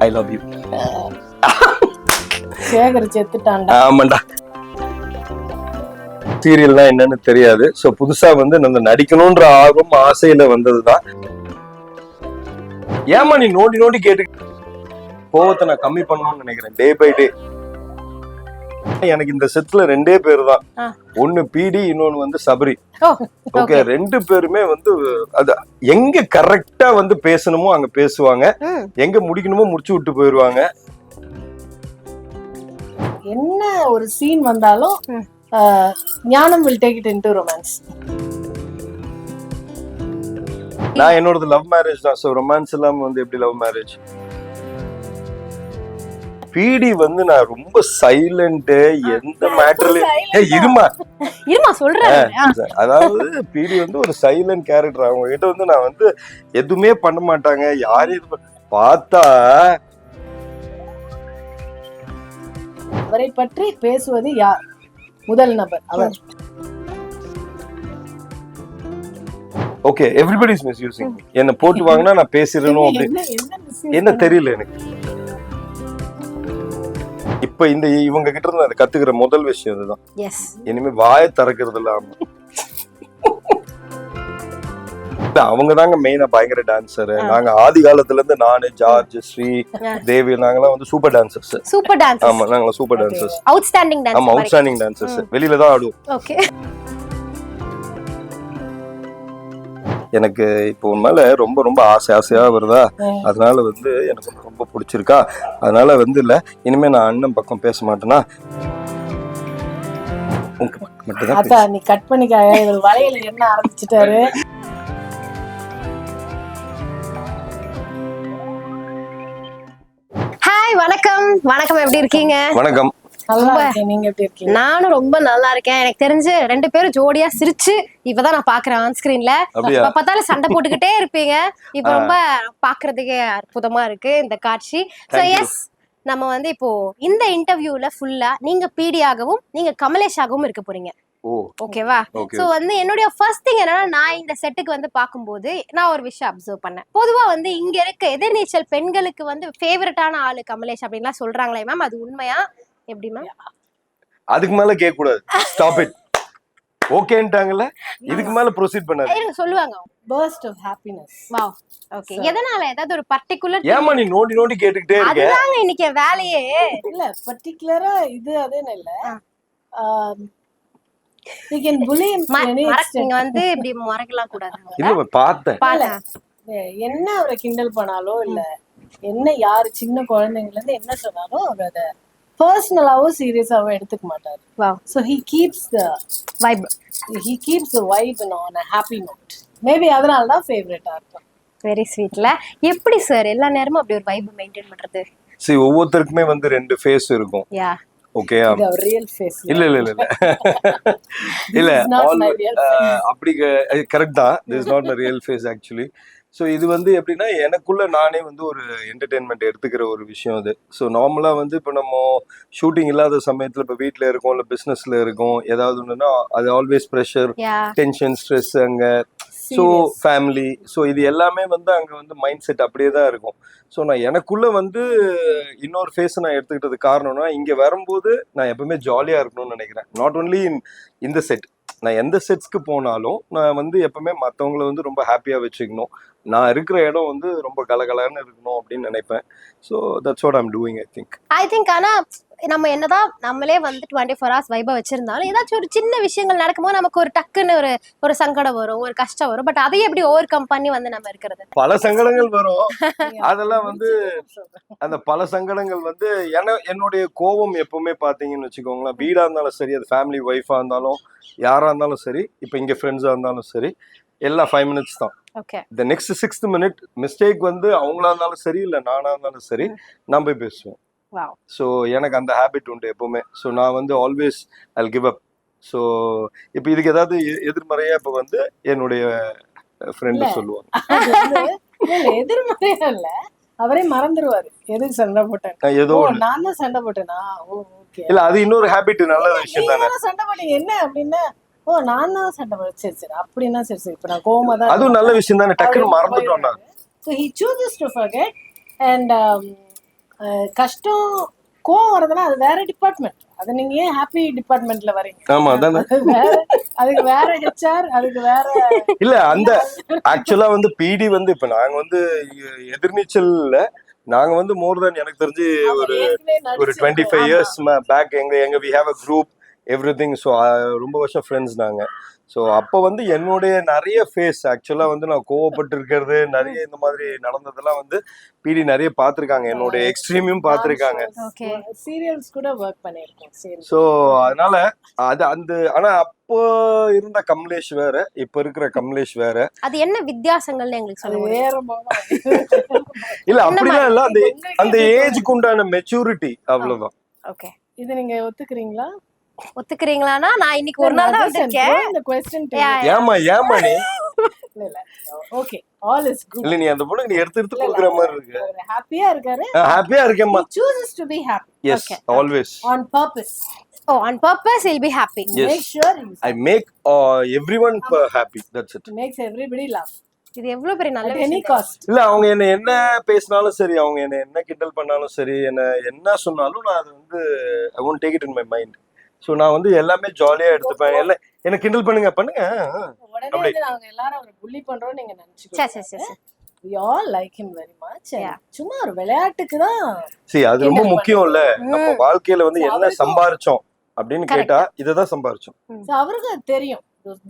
I love you. Sekar செத்துட்டான்டா. ஆமாண்டா. சீரியல்னா என்னன்னு தெரியாது. சோ புதுசா வந்து நம்ம நடிக்கணும்ன்ற ஆர்வம் ஆசையில வந்ததுதான். ஏமா நீ நோண்டி நோண்டி கேட்டு கோவத்தை நான் கம்மி பண்ணணும்னு நினைக்கிறேன் டே பை டே. எனக்கு இந்த செட்ல ரெண்டே பேர் தான். ஒன்னு பிடி, இன்னொன்னு வந்து சபரி. ஓகே, ரெண்டு பேருமே வந்து அது எங்க கரெக்டா வந்து பேசணுமோ அங்க பேசுவாங்க, எங்க முடிக்கணுமோ முடிச்சு விட்டு போயிருவாங்க. என்ன ஒரு சீன் வந்தாலும் ஞானம் will take it into romance. நான் என்னோடது லவ் மேரேஜ் தான். சோ ரொமான்ஸ் எல்லாம் வந்து எப்படி லவ் மேரேஜ். பிடி வந்து நான் ரொம்ப சைலண்ட், எந்த மேட்டர்லயும் இருமா சொல்றேன். அதாவது பிடி வந்து ஒரு சைலண்ட் கேரக்டர். அவங்க கிட்ட வந்து நான் வந்து எதுவுமே பண்ண மாட்டாங்க. யாரையும் பார்த்தா அவரை பற்றி பேசுவது யார்? முதல் நபர் அவர். Okay, everybody is misusing me. என்ன போட்டு வாங்கினா நான் பேசிடணும் அப்படி என்ன தெரியல எனக்கு. இப்ப இந்த இவங்க கிட்ட இருந்து நான் கத்துக்கிற முதல் விஷயம் இதுதான். இனிமே வாயை திறக்கிறது இல்லாம. அவங்க தாங்க மெயினா பயங்கர டான்சர். நாங்க ஆதி காலத்துல இருந்து நானு, ஜார்ஜ், ஸ்ரீ, தேவி நாங்கெல்லாம் வந்து சூப்பர் டான்சர்ஸ். Super dancers. ஆமா, நாங்க சூப்பர் டான்சர்ஸ். Outstanding dancers. ஆமா, அவுட்ஸ்டாண்டிங் டான்சர்ஸ். வெளியில தான் ஆடுவோம். ஓகே. எனக்கு இப்போ உண்மையில ரொம்ப ரொம்ப ஆசையா வருதா. அதனால வந்து எனக்கு ரொம்ப பிடிச்சிருக்கா. அதனால வந்து இல்ல, இனிமே நான் அண்ணன் பக்கம் பேச மாட்டேனா. நீ கட் பண்ணிக்காக. இவர் வலையில என்ன ஆரம்பிச்சிட்டாரு. ஹாய், வணக்கம். வணக்கம், எப்படி இருக்கீங்க? வணக்கம். நீங்க எப்படி இருக்கீங்க? நானும் ரொம்ப நல்லா இருக்கேன். எனக்கு தெரிஞ்சு ரெண்டு பேரும் ஜோடியா சிரிச்சு இப்பதான் நான் பாக்குறேன் ஆன் ஸ்கிரீன்ல. பார்த்தாலும் சண்டை போட்டுக்கிட்டே இருப்பீங்க. இப்ப ரொம்ப பாக்குறதுக்கே அற்புதமா இருக்கு இந்த காட்சி. சோ எஸ், நம்ம வந்து இப்போ இந்த இன்டர்வியூல ஃபுல்லா நீங்க பிடியாகவும் நீங்க கமலேஷாகவும் இருக்க போறீங்க. ஓகேவா? சோ வந்து என்னுடைய ஃபர்ஸ்ட் திங் என்னன்னா, நான் இந்த செட்டுக்கு வந்து பாக்கும்போது நான் ஒரு விஷயம் அப்சர்வ் பண்ணேன். பொதுவா வந்து இங்க இருக்க எதிர்நீச்சல் பெண்களுக்கு வந்து ஃபேவரட்டான ஆளு கமலேஷ் அப்படின்லாம் சொல்றாங்களே மேம், அது உண்மையா எப்படி மேம்? அதுக்கு மேல கேட்க கூடாது. Stop it. ஓகேன்ட்டாங்கல, இதுக்கு மேல ப்ரோசீட் பண்ணாத. சொல்லுவாங்க burst of happiness. Wow. Okay. எதனால? ஏதாவது ஒரு பர்టిక్యులர் ஏமா நீ நோண்டி நோண்டி கேட்டுக்கிட்டே இருக்க? அதுதாங்க இன்னைக்கு வேலையே. இல்ல பர்టిక్యులரா இது அதேன இல்ல. you can bully him to any extent. நீங்க வந்து இப்படி மறக்கலாம் கூடாது. இல்ல பார்த்தேன். என்ன அவரை கிண்டல் பண்ணாலோ இல்ல என்ன யாரு சின்ன குழந்தைங்கல இருந்து என்ன சொன்னாலும் அவர் அத பர்சனலாவோ சீரியஸாவோ எடுத்துக்க மாட்டாரு. Wow. So he keeps the vibe. He keeps the vibe on a happy note. Maybe அதனால தான் ஃபேவரட்டா இருக்கும். வெரி ஸ்வீட்ல. எப்படி சார் எல்லா நேரமும் அப்படி ஒரு வைப் மெயின்டைன் பண்றது? See, ஒவ்வொருத்தருக்குமே வந்து ரெண்டு ஃபேஸ் இருக்கும். யா. ஓகே. இது ரியல் ஃபேஸ். இல்ல அப்படி கரெக்ட் தான். This is not my real face actually. So இது வந்து எப்படின்னா, எனக்குள்ள நானே வந்து ஒரு என்டர்டெயின்மெண்ட் எடுத்துக்கிற ஒரு விஷயம் அது. ஸோ நார்மலாக வந்து இப்போ நம்ம ஷூட்டிங் இல்லாத சமயத்தில் இப்போ வீட்டில் இருக்கோம், இல்லை பிஸ்னஸில் இருக்கோம், ஏதாவது ஒன்றுனா அது ஆல்வேஸ் ப்ரெஷர், டென்ஷன், ஸ்ட்ரெஸ் அங்கே. ஸோ ஃபேமிலி, ஸோ இது எல்லாமே வந்து அங்கே வந்து மைண்ட் செட் அப்படியே தான் இருக்கும். ஸோ நான் எனக்குள்ள வந்து இன்னொரு ஃபேஸை நான் எடுத்துக்கிட்டது காரணம்னா, இங்கே வரும்போது நான் எப்பவுமே ஜாலியாக இருக்கணும்னு நினைக்கிறேன். நாட் ஓன்லி இந்த செட், நான் எந்த செட்ஸ்க்கு போனாலும் நான் வந்து எப்பவுமே மற்றவங்கள வந்து ரொம்ப ஹாப்பியாக வச்சுக்கணும். நான் இருக்கிற இடம் வந்து ரொம்ப கலகலன்னு இருக்கணும் அப்படின்னு நினைப்பேன். So that's what I'm doing. I think ஆனா நம்ம என்னதான் நம்மளே வந்து 24 hours வைபா வச்சிருந்தாலும் ஏதாச்சும் ஒரு சின்ன விஷயங்கள் நடக்கும்போது நமக்கு ஒரு டக்குன்னு ஒரு சங்கடம் வரும், ஒரு கஷ்டம் வரும். பட் அதை எப்படி ஓவர் கம் பண்ணி வந்து நம்ம இருக்கிறது? பல சங்கடங்கள் வரும். அதெல்லாம் வந்து அந்த பல சங்கடங்கள் வந்து என்னுடைய கோபம் எப்பவுமே பாத்தீங்கன்னு வச்சுக்கோங்களேன், வீடா இருந்தாலும் சரி, அது ஃபேமிலி ஒய்ஃபா இருந்தாலும் யாரா இருந்தாலும் சரி, இப்போ இங்க ஃப்ரெண்ட்ஸா இருந்தாலும் சரி, எல்லாம் 5 minutes தான். இந்த நெக்ஸ்ட் 6th minute மிஸ்டேக் வந்து அவங்களா இருந்தாலும் சரி, இல்லை நானா இருந்தாலும் சரி, நான் போய் பேசுவேன். ஸோ எனக்கு அந்த ஹேபிட் உண்டு எப்பவுமே. ஸோ நான் வந்து always I'll give up. So இப்போ இதுக்கு ஏதாவது எதிர்மறையா இப்போ வந்து என்னுடைய ஃப்ரெண்டு சொல்லுவாங்க. எதிர்மறையா இல்ல, அவரே மறந்துடுவாரு எதுக்கு சண்டை போட்டேன், ஏதோ நான் தான் சண்டை போட்டேனா. இல்ல அது இன்னொரு ஹேபிட், நல்ல விஷயம் தானே. சண்டை போட்டீங்க என்ன அப்படின்னா, நான் தான் சண்டை போட்டேன், சரி அப்படின்னா சரி இப்ப நான் கோவமா தான். அதுவும் நல்ல விஷயம் தானே, டக்குன்னு மறந்துட்டோம்னா. So he chooses to forget and கஷ்டம் கோவம் வரதுன்னா அது வேற டிபார்ட்மெண்ட். அது நீங்க ஏன் ஹாப்பி டிபார்ட்மெண்ட்ல வரீங்க? ஆமா அதானே. அதுக்கு வேற HR, அதுக்கு வேற இல்ல அந்த ஆக்சுவலா வந்து பிடி வந்து இப்ப நாங்க வந்து எதிர்நீச்சல்ல நாங்க வந்து மோர் தென் எனக்கு தெரிஞ்சு ஒரு 25 years பேக் எங்க we have a group everything. So ரொம்ப வருஷம் ஃப்ரெண்ட்ஸ் நாங்க. ஸோ அப்போ வந்து என்னுடைய நிறைய ஃபேஸ் ஆக்சுவலா வந்து நான் கோவப்பட்டு இருக்கிறது நிறைய இந்த மாதிரி நடந்ததெல்லாம் வந்து பிடி நிறைய பார்த்துருக்காங்க, என்னுடைய எக்ஸ்ட்ரீமையும் பார்த்துருக்காங்க. சீரியல்ஸ் கூட ஒர்க் பண்ணிருக்கோம். ஸோ அதனால அது அந்த ஆனா அப்போ இருந்த கமலேஷ் வேற, இப்ப இருக்கிற கமலேஷ் வேற. அது என்ன வித்தியாசங்கள்னு எங்களுக்கு சொல்லுங்க. இல்ல அப்படிலாம் இல்ல, அந்த அந்த ஏஜ்க்கு உண்டான மெச்சூரிட்டி அவ்வளவுதான். ஓகே, இது நீங்க ஒத்துக்கிறீங்களா? ஒத்துக்கிறீங்களானா நான் இன்னைக்கு ஒரு நாள் தான் வந்திருக்கேன். இந்த क्वेश्चन ஏமா நீ இல்ல ஓகே ஆல் இஸ் குட். இல்ல நீ அந்த பொண்ணுக்கு நீ எடுத்து கொடுக்குற மாதிரி இருக்கு. ஹாப்பியா இருக்காரு. ஹாப்பியா இருக்கேம்மா. chooses to be happy. Yes, always. On purpose. Oh, on purpose he'll be happy. Yes. Make sure I make everyone happy. That's it. Makes everybody laugh. இது எவ்வளவு பெரிய நல்ல any cost. இல்ல அவங்க என்ன பேசினாலும் சரி, அவங்க என்ன கிண்டல் பண்ணாலும் சரி, என்ன சொன்னாலும் நான் அது வந்து I won't take it in my mind. So நான் வந்து எல்லாமே ஜாலியா எடுத்துப்பேன். எல்லாம் என்ன கிண்டல் பண்ணுங்க உடனே வந்து நாங்க எல்லாரும் அவரை புள்ளி பண்றோம் நீங்க நினைச்சுக்கோங்க. We all like him very much. சும்மா ஒரு விளையாட்டுக்கு தான். சரி, அது ரொம்ப முக்கியம் இல்ல. நம்ம வாழ்க்கையில வந்து என்ன சம்பாரிச்சோம் அப்படின்னு கேட்டா இததான் சம்பாரிச்சோம். அவருக்கு தெரியும்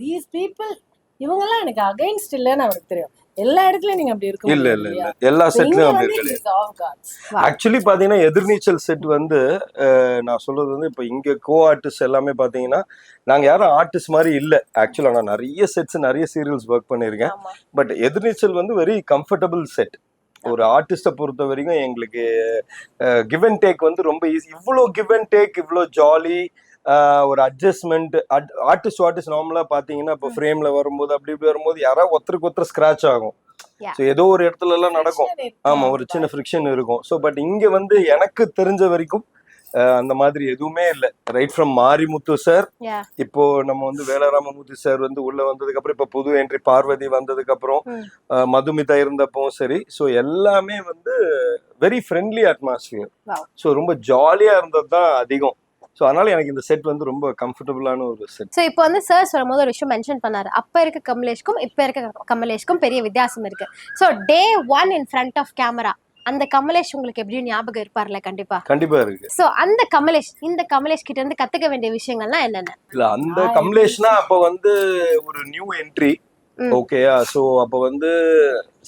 these people இவங்க எல்லாம் எனக்கு அகைன்ஸ்ட் இல்லன்னு அவருக்கு தெரியும். எல்லா இடத்துலயும் நீங்க அப்படி இருக்க இல்ல இல்ல இல்ல, எல்லா செட்லயும் அப்படி இருக்கல. ஆக்சுவலி பாத்தீங்கன்னா எதிர்நீச்சல் செட் வந்து நான் சொல்றது வந்து இப்ப இங்க கோ ஆர்டிஸ்ட் எல்லாமே பாத்தீங்கன்னா நாங்க யாரும் ஆர்டிஸ்ட் மாதிரி இல்ல. ஆக்சுவலா நான் நிறைய செட்ஸ் நிறைய சீரியல்ஸ் ஒர்க் பண்ணிருக்கேன். பட் எதிர்நீச்சல் வந்து வெரி கம்ஃபர்டபிள் செட். ஒரு ஆர்டிஸ்ட பொறுத்த வரைக்கும் எங்களுக்கு கிவ் அண்ட் டேக் வந்து ரொம்ப ஈஸி. இவ்வளோ கிவ் அண்ட் டேக், இவ்வளோ ஜாலி, ஒரு அட்ஜஸ்ட்மெண்ட். ஆர்டிஸ்ட் நார்மலா பாத்தீங்கன்னா இப்போ ஃப்ரேம்ல வரும்போது அப்படி இப்படி வரும்போது யாராவது ஒருத்தருக்கு ஸ்கிராச் ஆகும். ஸோ ஏதோ ஒரு இடத்துல எல்லாம் நடக்கும். ஆமா, ஒரு சின்ன ஃப்ரிக்ஷன் இருக்கும். ஸோ பட் இங்க வந்து எனக்கு தெரிஞ்ச வரைக்கும் அந்த மாதிரி எதுவுமே இல்லை. ரைட் ஃப்ரம் மாரிமுத்து சார், இப்போ நம்ம வந்து வேலராமமூர்த்தி சார் வந்து உள்ள வந்ததுக்கு அப்புறம், இப்போ புது என்ட்ரி பார்வதி வந்ததுக்கு அப்புறம், மதுமிதா இருந்தப்போ சரி. ஸோ எல்லாமே வந்து வெரி ஃப்ரெண்ட்லி அட்மாஸ்பியர். ஸோ ரொம்ப ஜாலியா இருந்தது தான் அதிகம். ஸோ அதனால எனக்கு இந்த செட் வந்து ரொம்ப கம்ஃபர்டபுளான ஒரு செட். ஸோ இப்போ வந்து சார் சொல்லும்போது ஒரு விஷயம் மென்ஷன் பண்ணாரு, அப்ப இருக்க கமலேஷ்க்கும் இப்ப இருக்க கமலேஷ்க்கும் பெரிய வித்தியாசம் இருக்கு. So day 1 in front of camera அந்த கமலேஷ் உங்களுக்கு எப்படியும் ஞாபகம் இருப்பார்ல? கண்டிப்பா இருக்கு. சோ அந்த கமலேஷ் இந்த கமலேஷ் கிட்ட இருந்து கத்துக்க வேண்டிய விஷயங்கள்லாம் என்னென்ன? இல்ல அந்த கமலேஷ்னா அப்ப வந்து ஒரு நியூ என்ட்ரி. ஓகேயா? சோ அப்ப வந்து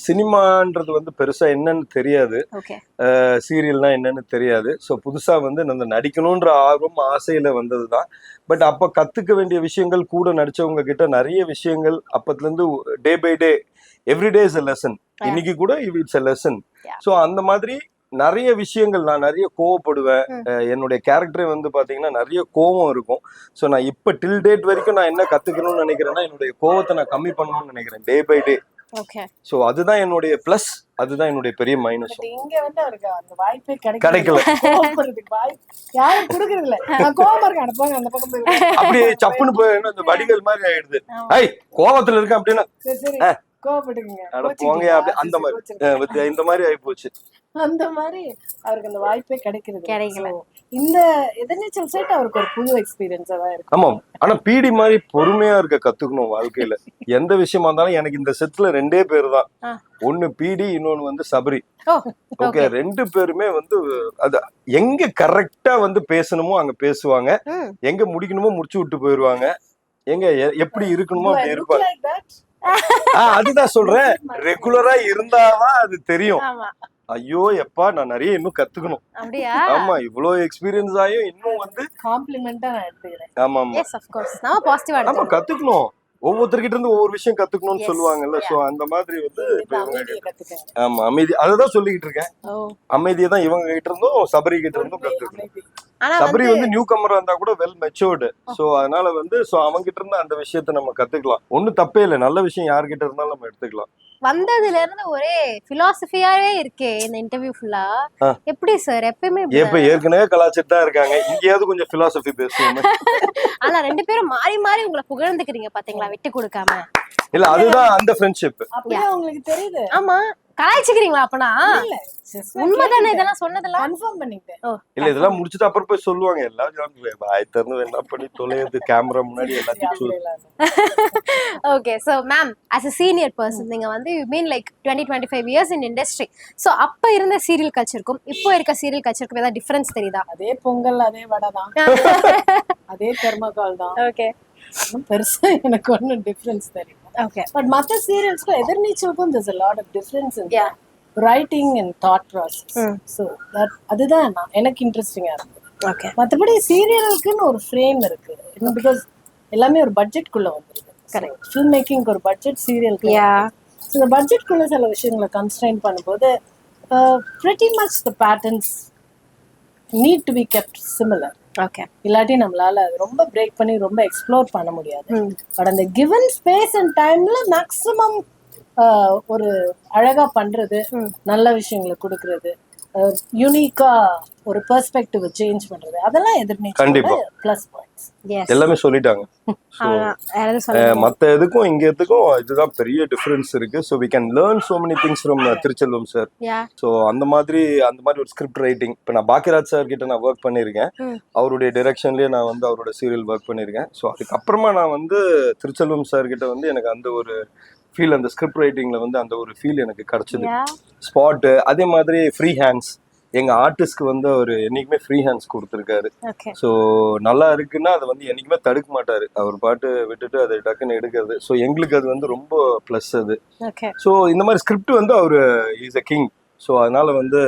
சினிமான்றது வந்து பெருசா என்னன்னு தெரியாது, சீரியல்னா என்னன்னு தெரியாது. ஸோ புதுசா வந்து அந்த நடிக்கணும்ன்ற ஆர்வம் ஆசையில வந்ததுதான். பட் அப்ப கத்துக்க வேண்டிய விஷயங்கள், கூட நடிச்சவங்க கிட்ட நிறைய விஷயங்கள் அப்பத்துல இருந்து day by day everyday is a lesson. இன்னைக்கு கூட இட்ஸ் a lesson. ஸோ அந்த மாதிரி நிறைய விஷயங்கள். நான் நிறைய கோவப்படுவேன். என்னுடைய கேரக்டரே வந்து பாத்தீங்கன்னா நிறைய கோவம் இருக்கும். ஸோ நான் இப்ப டில் டேட் வரைக்கும் நான் என்ன கத்துக்கணும்னு நினைக்கிறேன்னா என்னுடைய கோவத்தை நான் கம்மி பண்ணணும்னு நினைக்கிறேன் டே பை டே. சோ அதுதான் என்னுடைய பிளஸ், அதுதான் என்னுடைய பெரிய மைனஸ். இங்க வந்து அவருக்கு அந்த வாய்ப்பே கிடைக்கல. யாரும் குடுக்குறது இல்ல. நான் கோவமா இருக்கேன், அனுப்புங்க அந்த பக்கம் போய் அப்படியே சப்புன்னு போய் அந்த வடிவேல் மாதிரி ஆயிடுது. ஐய் கோவத்துல இருக்கேன் அப்படின்னா கோவப்பட்டுக்கீங்க அந்த மாதிரி இந்த மாதிரி ஆகி போச்சு. அந்த மாதிரி அவருக்கு அந்த வாய்ப்பே கிடைக்கல. இந்த எதிர்நீச்சல் செட் அவருக்கு ஒரு புது எக்ஸ்பீரியன்ஸா தான் இருக்கு. ஆமா, ஆனா பிடி மாதிரி பொறுமையா இருக்க கத்துக்கணும் வாழ்க்கையில. எந்த விஷயமா இருந்தாலும் எனக்கு இந்த செட்ல 2 பேர் தான். ஒன்னு பிடி, இன்னொன்னு வந்து சபரி. ஓகே, 2 பேருமே வந்து அது எங்க கரெக்டா வந்து பேசணுமோ அங்க பேசுவாங்க, எங்க முடிக்கணுமோ முடிச்சு விட்டு போயிருவாங்க, எங்க எப்படி இருக்கணுமோ அப்படி இருப்பாங்க. அதுதான் சொல்றேன், ரெகுலரா இருந்தாதான் அது தெரியும். ஐயோ எப்பா நான் நிறைய இன்னும் கத்துக்கணும். ஆமா, இவ்வளவு எக்ஸ்பீரியன்ஸ் ஆயும் இன்னும் வந்து காம்ப்ளிமெண்டா நான் எடுத்துக்கிறேன். ஆமா ஆமா, எஸ் ஆஃப் கோர்ஸ் நான் பாசிட்டிவா ஆமா கத்துக்கணும். ஒவ்வொருத்தர்கிட்ட இருந்து ஒவ்வொரு விஷயம் கத்துக்கணும்னு சொல்லுவாங்கல்ல. சோ அந்த மாதிரி வந்து ஆமா அமைதி, அததான் சொல்லிக்கிட்டு இருக்கேன். அமைதியை தான் இவங்க கிட்ட இருந்தும் சபரி கிட்ட இருந்தும் கத்துக்கணும். சபரி வந்து நியூ கமரா இருந்தா கூட வெல் மெச்சூர்டு. சோ அதனால வந்து சோ அவங்க கிட்ட இருந்து அந்த விஷயத்த நம்ம கத்துக்கலாம். ஒண்ணும் தப்பே இல்லை, நல்ல விஷயம் யார்கிட்ட இருந்தாலும் நம்ம எடுத்துக்கலாம். வந்ததுல இருந்து ஒரே பிலாசபியாவே இருக்கே இந்த இன்டர்வியூ ஃபுல்லா. எப்படி சார் எப்பவுமே ஏற்கனவே கலாச்சிட்டு தான் இருக்காங்க, இங்கேயாவது கொஞ்சம் பிலாசபி பேசுவோம். ஆனா 2 பேரும் மாறி மாறி உங்களை புகழ்ந்துக்கிறீங்க பாத்தீங்களா, விட்டு கொடுக்காம. இல்ல அதுதான் அந்த ஃப்ரெண்ட்ஷிப். அப்படியே உங்களுக்கு தெரியுது. ஆமா, கலாய்ச்சிக்கிறீங்களா அப்பனா? இல்ல உண்மைதானே இதெல்லாம் சொன்னதெல்லாம்? கன்ஃபார்ம் பண்ணிட்டேன். இல்ல இதெல்லாம் முடிச்சுட்டு அப்புறம் போய் சொல்லுவாங்க எல்லாம் வாய் திறந்து என்ன பண்ணி தொலையுது கேமரா முன்னாடி எல்லாத்தையும் okay so ma'am as a senior person நீங்க வந்து you mean like 25 years in industry so அப்ப இருந்த சீரியல் கல்ச்சருக்கும் இப்போ இருக்க சீரியல் கல்ச்சருக்கும் ஏதாவது டிஃபரன்ஸ் தெரியுதா? அதே பொங்கல் அதே வடை தான், அதே தெர்மகால் தான். ஓகே பெருசா எனக்கு ஒன்னும் டிஃபரன்ஸ் தெரியல. ஓகே பட் மத்த சீரியல்ஸ்க்கும் எதிர்நீச்சலுக்கும் there's a lot of difference in Yeah. writing and thought process. So that அதுதான் எனக்கு இன்ட்ரெஸ்டிங்கா இருக்கு. ஓகே மத்தபடி சீரியலுக்குன்னு ஒரு ஃப்ரேம் இருக்கு, பிகாஸ் எல்லாமே ஒரு பட்ஜெட் குள்ள வந்துருக்கு. கரெக்ட். ஃபில்ம் மேக்கிங்க்கு ஒரு பட்ஜெட், சீரியலுக்கு இந்த பட்ஜெட் குள்ள சில விஷயங்களை கன்ஸ்ட்ரைன் பண்ணும்போது pretty much the patterns need to be kept similar. Okay இல்லாட்டி நம்மளால ரொம்ப பிரேக் பண்ணி ரொம்ப எக்ஸ்ப்ளோர் பண்ண முடியாது. பட் அந்த கிவன் ஸ்பேஸ் அண்ட் டைம்ல மேக்ஸிமம் ஒரு அழகா பண்றது, நல்ல விஷயங்களை கொடுக்கறது, யூனிக்கா ஒரு பெர்ஸ்பெக்டிவ் சேஞ்ச் பண்றது, அதெல்லாம் எதிர்நீச்சலோட பிளஸ் பாயிண்ட்ஸ். எல்லாமே சொல்லிட்டாங்க. யாராவது சொல்லுங்க. மத்த எதுக்கும் இங்க எதுக்கும் இதுதான் பெரிய டிஃபரன்ஸ் இருக்கு. So we can learn so many things from Thiruchelvam sir. ஸோ அந்த மாதிரி ஒரு ஸ்கிரிப்ட் ரைட்டிங் இப்போ நான் பாக்கியராஜ் சார் கிட்ட நான் ஒர்க் பண்ணியிருக்கேன். அவருடைய டைரக்ஷன்லயே நான் வந்து அவரோட சீரியல் ஒர்க் பண்ணியிருக்கேன். ஸோ அதுக்கப்புறமா நான் வந்து திருச்செல்வம் சார் கிட்ட வந்து எனக்கு அந்த ஒரு ஃபீல், அந்த ஸ்கிரிப்ட் ரைட்டிங்ல வந்து அந்த ஒரு ஃபீல் எனக்கு கிடைச்சது. ஸ்பாட்டு அதே மாதிரி ஃப்ரீ ஹேண்ட்ஸ், எங்க ஆர்டிஸ்ட்க்கு வந்து அவர் என்னைக்குமே ஃப்ரீ ஹேண்ட்ஸ் கொடுத்துருக்காரு. ஸோ நல்லா இருக்குன்னா அதை வந்து என்னைக்குமே தடுக்க மாட்டாரு, அவர் பாட்டு விட்டுட்டு அதை டக்குன்னு எடுக்கிறது. ஸோ எங்களுக்கு அது வந்து ரொம்ப ப்ளஸ் அது. ஸோ இந்த மாதிரி ஸ்கிரிப்ட் வந்து அவர் இஸ் அ கிங். ஸோ அதனால வந்து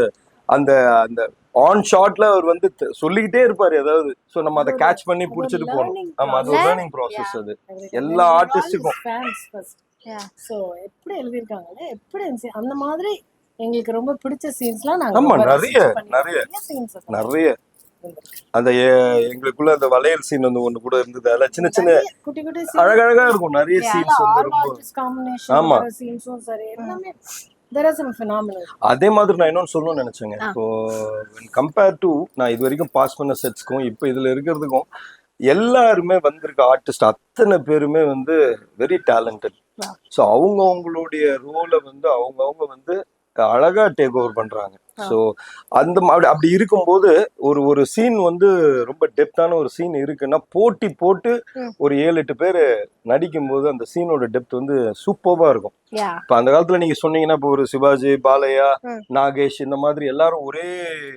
அந்த அந்த ஆன் ஷாட்ல அவர் வந்து சொல்லிக்கிட்டே இருப்பாரு ஏதாவது. ஸோ நம்ம அதை கேட்ச் பண்ணி பிடிச்சிட்டு போகணும். ஆமா, அது ஒரு லேர்னிங் ப்ராசஸ். அது எல்லா ஆர்டிஸ்டுக்கும். ஸோ எப்படி எழுதியிருக்காங்களே, எப்படி அந்த மாதிரி எங்களுக்கு ரொம்ப பிடிச்ச சீன்ஸ்லாம் நாங்க ஆமா நிறைய அந்த எங்களுக்குள்ள அந்த வளையல் சீன் வந்து ஒண்ணு கூட இருந்தது. அதுல சின்ன சின்ன குட்டி குட்டி அழகழகா இருக்கும் நிறைய சீன்ஸ் வந்து ரொம்ப. ஆமா, சீன்ஸும் சரி எல்லாமே there are some phenomenal. அதே மாதிரி நான் இன்னொன்னு சொல்லணும்னு நினைச்சேங்க. இப்போ கம்பேர் டு நான் இது வரைக்கும் பாஸ் பண்ண செட்ஸ்க்கும் இப்போ இதுல இருக்கிறதுக்கும் எல்லாருமே வந்திருக்க ஆர்டிஸ்ட் அத்தனை பேருமே வந்து வெரி டேலண்டட். ஸோ அவங்களுடைய ரோலை வந்து அவங்க வந்து அழகா டேக் ஓவர் பண்றாங்க. ஸோ அந்த அப்படி இருக்கும்போது ஒரு சீன் வந்து ரொம்ப டெப்தான ஒரு சீன் இருக்குன்னா போட்டு ஒரு 7-8 பேர் நடிக்கும் போது அந்த சீனோட டெப்த் வந்து சூப்பர்வா இருக்கும். இப்ப அந்த காலத்துல நீங்க சொன்னீங்கன்னா இப்போ ஒரு சிவாஜி, பாலையா, நாகேஷ் இந்த மாதிரி எல்லாரும் ஒரே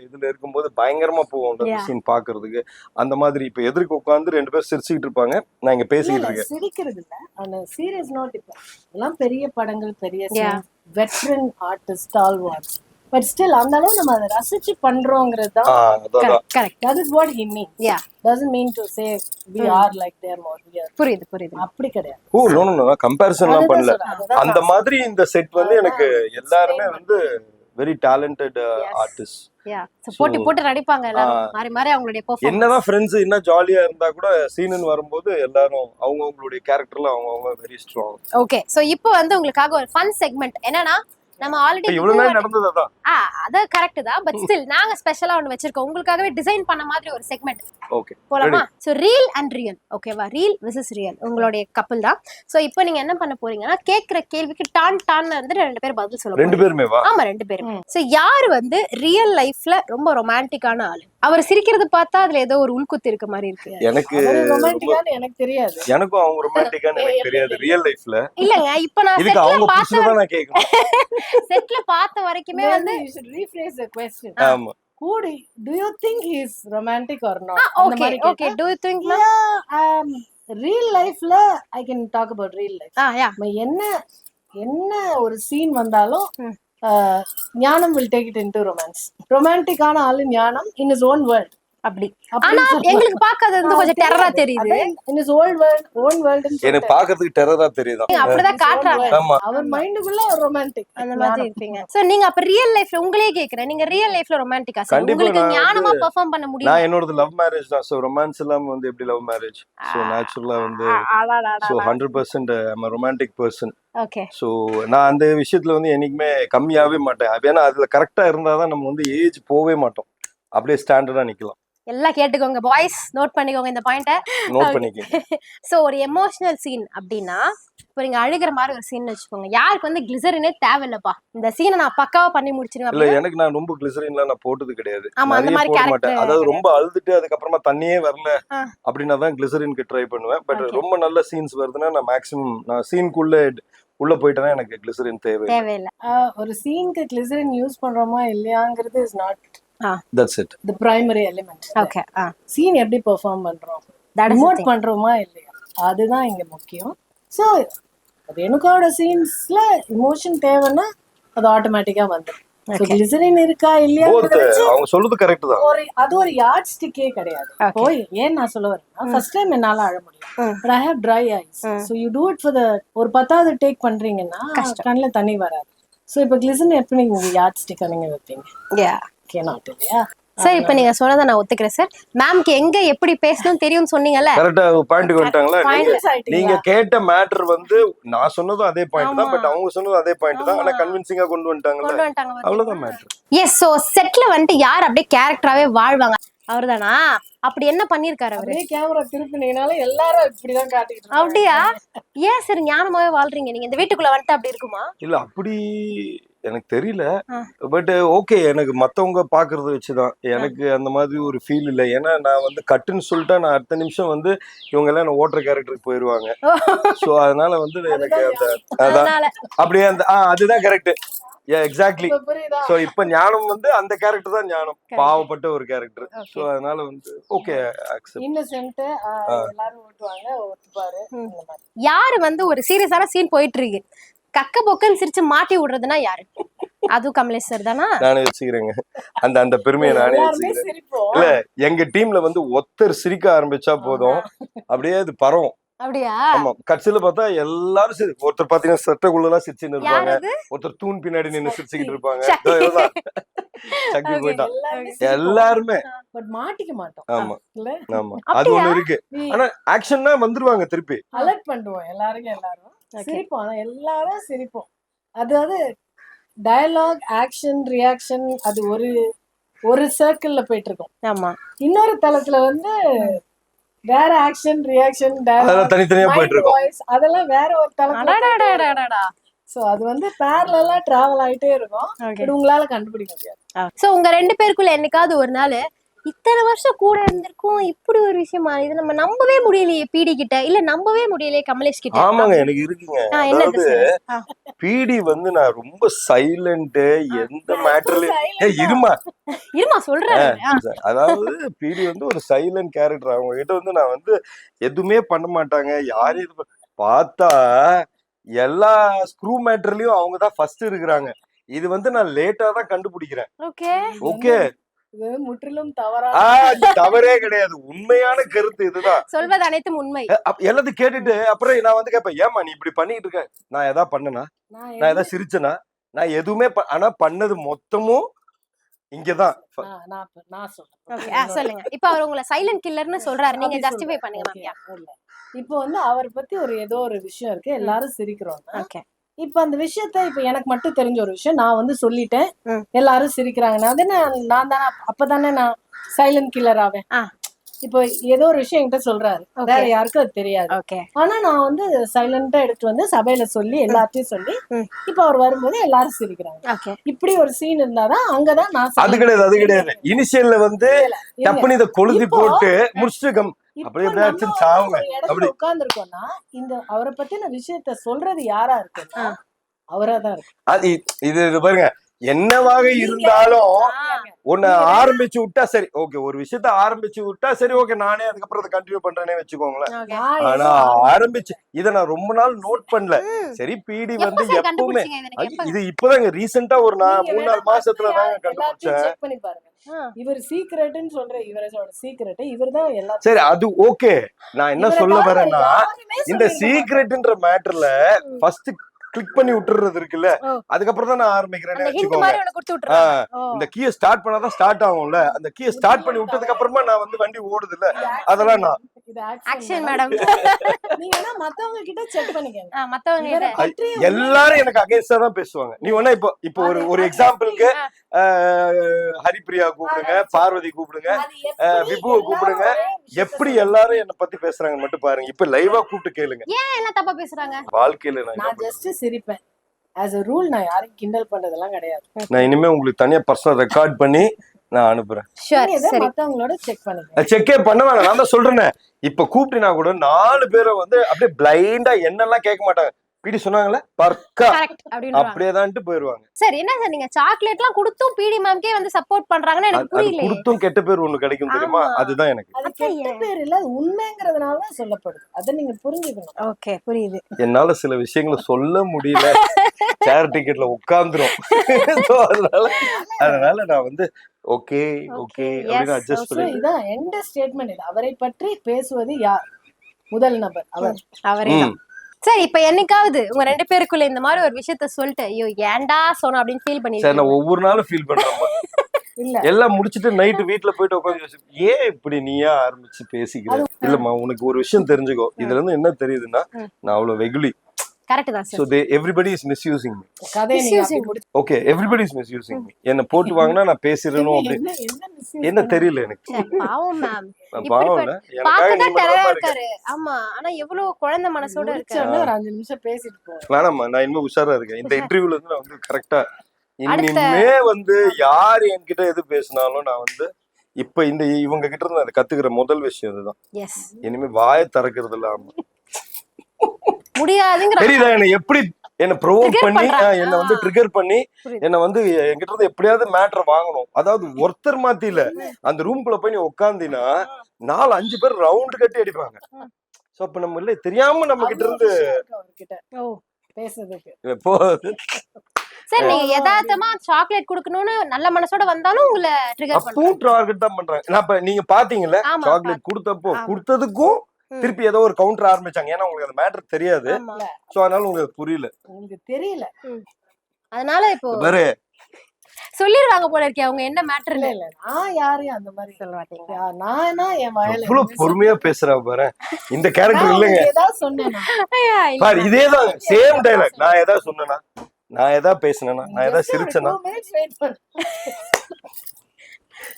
இதுல இருக்கும்போது பயங்கரமா போவோம் அந்த சீன் பாக்குறதுக்கு. அந்த மாதிரி இப்ப எதிர்க்கு உட்காந்து 2 பேர் சிரிச்சுக்கிட்டு இருப்பாங்க, நான் இங்க பேசிக்கிட்டு இருக்கேன். சிரிக்கிறது இல்ல, அந்த சீரியஸ் நோட். இப்ப எல்லாம் பெரிய படங்கள், பெரிய veteran artist, stalwarts, but still அந்த அளவு நம்ம அதை ரசிச்சு பண்றோங்கிறது தான் correct. that is what he means. doesn't mean to say we are like them or we are. புரியுது அப்படி கிடையாது. நோ கம்பேரிசன்லாம் பண்ணல. அந்த மாதிரி இந்த செட் வந்து எனக்கு எல்லாருமே வந்து வெரி டேலண்டட் ஆர்டிஸ்ட். போட்டு நடிப்பாங்க எல்லாரும் மாறி மாறி அவங்களுடைய பெர்ஃபார்மன்ஸ். என்னதான் ஃப்ரெண்ட்ஸ் என்ன ஜாலியா இருந்தா கூட சீனுன்னு வரும்போது எல்லாரும் அவங்களுடைய கேரக்டர்ல அவங்க வெரி ஸ்ட்ராங். ஓகே சோ இப்போ வந்து உங்களுக்காக ஒரு ஃபன் செக்மெண்ட் என்னன்னா, நம்ம ஆல்ரெடி இவ்வளவு நேரம் நடந்ததா அது கரெக்ட் தான், பட் ஸ்டில் நாங்க ஸ்பெஷலா ஒன்னு வச்சிருக்கோம் உங்களுக்காகவே டிசைன் பண்ண மாதிரி ஒரு செக்மெண்ட். ஓகே போலாமா? So reel and real. ஓகேவா? ரீல் வெர்சஸ் ரியல் உங்களுடைய கப்பல் தான். சோ இப்போ நீங்க என்ன பண்ண போறீங்கன்னா, கேக்குற கேள்விக்கு டான்னு வந்து 2 பேர் பதில் சொல்ல போறீங்க. 2 பேருமே வா? ஆமா 2 பேரும். சோ யாரு வந்து ரியல் லைஃப்ல ரொம்ப ரொமான்டிக்கான ஆளு? அவர் சிரிக்கிறது பார்த்தா அதுல ஏதோ ஒரு உள்குத்து இருக்க மாதிரி இருக்கு. எனக்கு ரொமான்டிக்கான எனக்கு தெரியாது. எனக்கும் அவங்க ரொமான்டிக்கான எனக்கு தெரியாது ரியல் லைஃப்ல. இல்லங்க இப்போ நான் இதுக்கு அவங்க புடிச்சதா நான் கேக்குறேன். செட்ல பார்த்த வரைக்குமே வந்து you should rephrase the question. ஆமா. Do you think he is romantic or not? Okay do you think? Real life la I can talk about real life. என்ன ஒரு சீன் வந்தாலும் ஞானம் will take it into romance. ரொமான்டிக்கான ஆளு ஞானம் in his own world. அப்படி ஆனா எங்களுக்கு பார்க்கிறது வந்து கொஞ்சம் டெரரா தெரியுது. in his own world எனக்கு பார்க்கிறதுக்கு டெரரா தெரியுது. அப்படிதான் காட்றாங்க. அவர் மைண்டுக்குள்ள ரொமான்டிக் அந்த மாதிரி இருப்பீங்க. சோ நீங்க அப்ப ரியல் லைஃப்ல உங்களே கேக்குறேன், நீங்க ரியல் லைஃப்ல ரொமான்டிக்கா சார்? உங்களுக்கு ஞானமா பெர்ஃபார்ம் பண்ண முடியும்? நான் என்னோடது லவ் மேரேஜ் தான். சோ ரொமான்ஸ் எல்லாம் வந்து எப்படி லவ் மேரேஜ்? சோ நேச்சுரலா வந்து so 100% I'm a romantic person. Okay. So நான் அந்த விஷயத்துல வந்து என்னைக்குமே கம்மியாவே மாட்டேன். ஏன்னா அதுல கரெக்டா இருந்தாதான் நம்ம வந்து ஏஜ் போவே மாட்டோம், அப்படியே ஸ்டாண்டர்டா நிக்கலாம். எல்லாம் கேட்டுக்கோங்க பாய்ஸ், நோட் பண்ணிக்கோங்க இந்த பாயிண்ட. நோட் பண்ணிக்கங்க. சோ ஒரு எமோஷனல் சீன் அப்படின்னா, இப்போ நீங்க அழுகிற மாதிரி ஒரு சீன் வச்சுக்கோங்க, யாருக்கு வந்து கிளிசரினே தேவையில்லப்பா, இந்த சீனை நான் பக்காவா பண்ணி முடிச்சிருவேன் இல்ல அப்படின்னா? எனக்கு நான் ரொம்ப கிளிசரின்லாம் நான் போட்டது கிடையாது. ஆமா, அந்த நிறைய மாதிரி போட மாட்டேன். கேரக்டர் அதாவது ரொம்ப அழுதுட்டு அதுக்கப்புறமா தண்ணியே வரல ஆ. அப்படின்னா தான் கிளிசரினுக்கு ட்ரை பண்ணுவேன். But Okay. ரொம்ப நல்ல சீன்ஸ் வருதுன்னா நான் மேக்ஸிமம் நான் சீனுக்குள்ள உள்ள போயிட்டேன்னா எனக்கு கிளிசரின் தேவை. தேவையில்லை. ஒரு சீனுக்கு கிளிசரின் யூஸ் பண்றோமா இல்லையாங்கிறது is not that's it. The primary element. Okay, scene எப்படி பெர்ஃபார்ம் பண்றோம், ரிமோட் பண்றோமா இல்லையா, அதுதான் இங்க முக்கியம். ஸோ ரேணுகாவோட சீன்ஸ்ல இமோஷன் தேவைன்னா அது ஆட்டோமேட்டிக்கா வந்துடும். கிளிசரின் இருக்கா இல்லையா அவங்க சொல்றது கரெக்ட் தான். அது ஒரு யார்ட் ஸ்டிக்கே கிடையாது. போய் ஏன் நான் சொல்ல வரேன்னா, ஃபர்ஸ்ட் டைம் என்னால அழ முடியும், but I have dry eyes. So you do it for the ஒரு 10வது டேக் பண்றீங்கன்னா கண்ணுல தண்ணி வராது. ஸோ இப்போ கிளிசரின் எப்படி நீங்க யார்ட் ஸ்டிக்கா நீங்க வைப்பீங்க? கேனாட் இல்லையா? சார் இப்ப நீங்க சொன்னதை நான் ஒத்துக்கிறேன் சார். மேம்க்கு எங்க எப்படி பேசணும் தெரியும்னு சொன்னீங்கல்ல, கரெக்டா பாயிண்ட் வந்துட்டாங்களா? நீங்க கேட்ட மேட்டர் வந்து நான் சொன்னதும் அதே பாயிண்ட் தான், பட் அவங்க சொன்னதும் அதே பாயிண்ட் தான். ஆனா கன்வின்சிங்கா கொண்டு வந்துட்டாங்கல்ல, அவ்வளவுதான் மேட்டர். எஸ். சோ செட்ல வந்துட்டு யார் அப்படியே கேரக்டராவே வாழ்வாங்க, அவர்தானா? அப்படி என்ன பண்ணிருக்காரு அவரு? கேமரா திருப்பினீங்கனால எல்லாரும் இப்படிதான் காட்டிட்டு. அப்படியா? ஏன் சார் ஞானமாவே வாழ்றீங்க நீங்க? இந்த வீட்டுக்குள்ள வந்துட்டு அப்படி இருக்குமா? இல்ல அப்படி எனக்கு தெரியல. பட் ஓகே, எனக்கு மத்தவங்க பாக்குறத வச்சுதான் எனக்கு அந்த மாதிரி ஒரு ஃபீல் இல்லை. ஏன்னா நான் வந்து கட்டுன்னு சொல்லிட்டா நான் அடுத்த நிமிஷம் வந்து இவங்க எல்லாம் என்ன ஓட்டுற கேரக்டருக்கு போயிருவாங்க. சோ அதனால வந்து எனக்கு அதான் அப்படியே அந்த அதுதான் கரெக்ட். எக்ஸாக்ட்லி. சோ இப்ப ஞானம் வந்து அந்த கேரக்டர் தான் ஞானம், பாவப்பட்ட ஒரு கேரக்டர். சோ அதனால வந்து ஓகே அக்செப்ட். இன்னசென்ட் எல்லாரும் ஓட்டுவாங்க, ஒத்துப்பாரு. யாரு வந்து ஒரு சீரியஸான சீன் போயிட்டு இருக்கு, கக்க பொக்கன்னு சிரிச்சு மாட்டி விடுறதுன்னா யாரு? அதுவும் கமலேஷ் சார் தானா? நானே வச்சுக்கிறேங்க அந்த அந்த பெருமையை நானே வச்சுக்கிறேன். இல்ல எங்க டீம்ல வந்து ஒருத்தர் சிரிக்க ஆரம்பிச்சா போதும், அப்படியே அது பரவும். அப்படியா? ஆமா, கட்சியில பார்த்தா எல்லாரும் சரி, ஒருத்தர் பாத்தீங்கன்னா சட்டக்குள்ளதான் சிரிச்சுன்னு இருப்பாங்க, ஒருத்தர் தூண் பின்னாடி நின்னு சிரிச்சுக்கிட்டு இருப்பாங்க. சக்தி போயிட்டான் எல்லாருமே. பட் மாட்டிக்க மாட்டோம். ஆமா ஆமா, அது ஒண்ணு இருக்கு. ஆனா ஆக்ஷன்னா வந்துருவாங்க திருப்பி. அலர்ட் பண்ணுவோம் எல்லாருக்கும், எல்லாரும் சிரிப்போம். ஆனா எல்லாரும் சிரிப்போம். அதாவது டயலாக், ஆக்ஷன், ரியாக்ஷன் அது ஒரு சர்க்கிள்ல போயிட்டு இருக்கும். ஆமா, இன்னொரு தளத்துல வந்து வேற ஆக்ஷன், ரியாக்ஷன், டயலாக் தனித்தனியா போயிட்டு இருக்கும். அதெல்லாம் வேற ஒரு தளத்துல. சோ அது வந்து பேரலலா டிராவல் ஆயிட்டே இருக்கும். பட் உங்களால கண்டுபிடிக்க முடியாது. சோ உங்க ரெண்டு பேருக்குள்ள என்னைக்காவது ஒரு நாள் இத்தனை வருஷம் கூட இருந்திருக்கும், இப்படி ஒரு விஷயமா இது நம்ம நம்பவே முடியலையே பிடி கிட்ட, இல்ல நம்பவே முடியலையே கமலேஷ் கிட்ட? ஆமாங்க எனக்கு இருக்குங்க. அதாவது பிடி வந்து நான் ரொம்ப சைலண்ட், எந்த மேட்டர்லயும் இருமா சொல்றேன். அதாவது பிடி வந்து ஒரு சைலண்ட் கேரக்டர். அவங்க கிட்ட வந்து நான் வந்து எதுவுமே பண்ண மாட்டாங்க. யாரையும் பார்த்தா எல்லா ஸ்க்ரூ மேட்டர்லயும் அவங்கதான் ஃபர்ஸ்ட் இருக்கிறாங்க. இது வந்து நான் லேட்டா தான் கண்டுபிடிக்கிறேன். ஓகே, முற்றிலும் தவறே கிடையாது, உண்மையான கருத்து இதுதான். சொல்வது அனைத்தும் உண்மை. எல்லாத்தையும் கேட்டுட்டு அப்புறம் நான் வந்து கேட்பேன், ஏமா நீ இப்படி பண்ணிட்டு இருக்க, நான் எதா பண்ணனா, நான் எதா சிரிச்சனா, நான் எதுவுமே ஆனா பண்ணது மொத்தமும் இங்கதான். சொல்லுங்க. இப்ப அவர் உங்களை சைலண்ட் கில்லர்னு சொல்றாரு, நீங்க ஜஸ்டிஃபை பண்ணுங்க. இப்போ வந்து அவரை பத்தி ஏதோ ஒரு விஷயம் இருக்கு, எல்லாரும் சிரிக்கிறோம். இப்ப அந்த விஷயத்த இப்ப எனக்கு மட்டும் தெரிஞ்ச ஒரு விஷயம் நான் வந்து சொல்லிட்டேன், எல்லாரும் சிரிக்கிறாங்கன்னா அது நான் தானே, அப்பதானே நான் சைலண்ட் கில்லர் ஆவேன். இப்போ ஏதோ ஒரு விஷயம் என்கிட்ட சொல்றாரு, வேற யாருக்கும் அது தெரியாது. ஆனா நான் வந்து சைலண்டா எடுத்து வந்து சபையில சொல்லி எல்லாத்தையும் சொல்லி இப்ப அவர் வரும்போது எல்லாரும் சிரிக்கிறாங்க. இப்படி ஒரு சீன் இருந்தாதான் அங்கதான் நான். அது கிடையாது. இனிஷியல்ல வந்து டப்புனு இத கொளுத்தி போட்டு முடிச்சுட்டு உட்கார்ந்துருக்கோம்னா இந்த அவரை பத்தின விஷயத்த சொல்றது யாரா இருக்குன்னா அவராதான் இருக்கு. இது பாருங்க, என்னவாக இருந்தாலும் ஒன்னு ஆரம்பிச்சு விட்டா சரி ஓகே, ஒரு விஷயத்த ஆரம்பிச்சு விட்டா சரி ஓகே, நானே அதுக்கப்புறம் அதை கண்டினியூ பண்றேனே வச்சுக்கோங்களேன். ஆனா ஆரம்பிச்சு இத நான் ரொம்ப நாள் நோட் பண்ணல. சரி பிடி வந்து எப்பவுமே இது இப்பதாங்க ரீசெண்டா ஒரு 3-4 மாசத்துல தாங்க கண்டுபிடிச்சேன். இவர் சீக்ரெட்னு சொல்ற, இவரோட சீக்ரெட் இவர்தான் எல்லாம். சரி அது ஓகே, நான் என்ன சொல்ல வரேன்னா இந்த சீக்ரெட்ன்ற மேட்டர்ல ஃபர்ஸ்ட் கிளிக் பண்ணி விட்டுறது இருக்குல்ல, ஓ. அதுக்கப்புறம் தான் நான் ஆரம்பிக்கிறேன்னு அந்த ஹிண்ட் வச்சுக்கோங்க. மாதிரி ஒண்ணு கொடுத்து விட்டுறாங்க. இந்த கீயை ஸ்டார்ட் பண்ணாதான் ஸ்டார்ட் ஆகும்ல, அந்த கீயை ஸ்டார்ட் பண்ணி விட்டதுக்கு அப்புறமா நான் வந்து வண்டி ஓடுது இல்ல, அதெல்லாம் நான் இது ஆக்ஷன் மேடம். நீங்க வேணா மத்தவங்க கிட்ட செக் பண்ணிக்கங்க. மத்தவங்க இவரை கிட்ட. பற்றி எல்லாரும் எனக்கு அகைன்ஸ்டா தான் பேசுவாங்க. நீ வேணா இப்போ ஒரு எக்ஸாம்பிளுக்கு ஹரிப்பிரியா கூப்பிடுங்க, பார்வதி கூப்பிடுங்க, அது எப்படி விபுவை கூப்பிடுங்க, எல்லாரும் ஒரே விஷயத்த எப்படி எல்லாரும் என்ன பத்தி பேசுறாங்க மட்டும் பாருங்க. இப்ப லைவா கூப்பிட்டு கேளுங்க. ஏன் எல்லாம் தப்பா பேசுறாங்க? வாழ்க்கையில நான் என்ன நான் ஜஸ்ட் சிரிப்பேன். ஆஸ் a ரூல் நான் யாரையும் கிண்டல் பண்றதெல்லாம் கிடையாது. நான் இனிமே உங்களுக்கு தனியா பர்சனல் ரெக்கார்ட் பண்ணி நான் அனுப்புறேன். ஷூர். நீங்க இதை சரி. மத்தவங்களோட செக் பண்ணுங்க. செக்கே பண்ண வேணாம், நான் தான் சொல்றேனே. இப்ப கூப்பிட்டுனா கூட 4 பேரை வந்து அப்படியே பிளைண்டா என்னெல்லாம் கேட்க மாட்டாங்க. பிடி சொன்னாங்களே பர்க்கா கரெக்ட் அப்படின்றாங்க. அப்படியேதான்ட்டு போயிருவாங்க. சரி, என்ன சார் நீங்க சாக்லேட்லாம் கொடுத்தும் பிடி மேம்கே வந்து சப்போர்ட் பண்றாங்கன்னு எனக்கு அது புரியல. கொடுத்தும் கெட்ட பேர் ஒண்ணு கிடைக்கும் தெரியுமா, ஆமா. அதுதான் எனக்கு. அது கெட்ட பேர் இல்ல, அது உண்மைங்கிறதுனால தான் சொல்லப்படுது. அதை நீங்க புரிஞ்சுக்கணும். ஓகே, புரியுது. என்னால சில விஷயங்களை சொல்ல முடியல, சேர் டிக்கெட்ல உட்கார்ந்துரும். அதனால நான் வந்து ஓகே ஓகே அப்படின்னு அட்ஜஸ்ட் So, பண்ணி இதான் எண்ட் ஸ்டேட்மெண்ட். இது அவரை பற்றி பேசுவது யார்? முதல் நபர் அவர். அவரே தான். சரி, இப்ப என்னைக்காவது உங்க 2 பேருக்குள்ள இந்த மாதிரி ஒரு விஷயத்த சொல்லிட்டு ஐயோ ஏன்டா சொன்ன அப்படின்னு ஃபீல் சரி, பண்ணிருக்கீங்க? நான் ஒவ்வொரு நாளும் ஃபீல் பண்றேன். இல்ல எல்லாம் முடிச்சிட்டு நைட்டு வீட்டுல போயிட்டு உட்காந்து ஏன் இப்படி நீயா ஆரம்பிச்சு பேசிக்கிற. இல்லம்மா, உனக்கு ஒரு விஷயம் தெரிஞ்சுக்கோ. இதுல இருந்து என்ன தெரியுதுன்னா, நான் அவ்வளவு வெகுளி. கரெக்ட் தான் So sir. everybody is misusing me. கதையை நீங்க அப்படி முடிச்சு- Okay, everybody is misusing me. என்ன போட்டு வாங்கினா நான் பேசிடணும் அப்படி. என்ன misuse என்ன தெரியல எனக்கு. பாவம் மேம். பாவம் இல்ல, எனக்காக பாக்கதான் நீங்க டெரரா மட்டும் இருக்காரு. ஆமா, ஆனா எவ்வளவு குழந்தை மனசோட முடிச்ச இருக்காரு. உடனே ஒரு 5 நிமிஷம் பேசிட்டு போவோம். வேணாம்மா, நான் இன்னும் உஷாரா இருக்கேன். இந்த இன்டர்வியூல இருந்து நான் வந்து கரெக்டா அடுத்த- இனிமே வந்து யார் என்கிட்ட எது பேசினாலும் நான் வந்து இப்ப இவங்க கிட்ட இருந்து நான் கத்துக்கிற முதல் விஷயம் இதுதான். எஸ், இனிமே வாயை திறக்கிறது இல்லாம முடியாதுங்கிற தெரியுதா என்ன எப்படி என்ன ப்ரோவோக் Trigger பண்ணி பண்றாங்க. என்ன வந்து ட்ரிகர் பண்ணி புரியுது. என்ன வந்து என்கிட்ட இருந்து எப்படியாவது மேட்டர் வாங்கணும். அதாவது ஒருத்தர் மாத்தி இல்ல, அந்த ரூம்குள்ள போய் நீ உட்காந்தினா 4-5 பேர் ரவுண்ட் கட்டி அடிப்பாங்க. சோ அப்ப நம்ம இல்ல தெரியாம நம்ம கிட்ட இருந்து அவ்வளவு விஷயம் இருக்கு அவர்கிட்ட ஓ பேசுறதுக்கு. போகுது. சரி, நீங்க யதார்த்தமா சாக்லேட் குடுக்கணும்னு நல்ல மனசோட வந்தாலும் உங்களை ட்ரிகர் அப்பவும் பண்றாங்க. டார்கெட் தான் பண்றாங்க. நான் இப்ப நீங்க பாத்தீங்கல்ல, ஆமா, சாக்லேட் கொடுத்தப்போ ஆமா. கொடுத்ததுக்கும் திருப்பி ஏதோ ஒரு கவுண்டர் ஆரம்பிச்சாங்க. ஏன்னா உங்களுக்கு அந்த மேட்டர் தெரியாது. ஆமா. சோ அதனால உங்களுக்கு புரியல. உங்களுக்கு தெரியல. அதனால இப்போ வேற சொல்லிருவாங்க போல இருக்கே அவங்க என்ன மேட்டர். இல்ல இல்ல, நான் யாரையும் அந்த மாதிரி சொல்ல மாட்டீங்க. நானா என் வாயில எவ்வளவு பொறுமையா பேசுறா பாரு. இந்த கேரக்டர் இல்லைங்க ஏதாவது சொன்னேனா? பாரு, இதேதான் சேம் டைலாக். நான் ஏதாவது சொன்னேனா, நான் ஏதாவது பேசினேனா, நான் ஏதாவது சிரிச்சேனா. 2 minutes wait பண்ணு.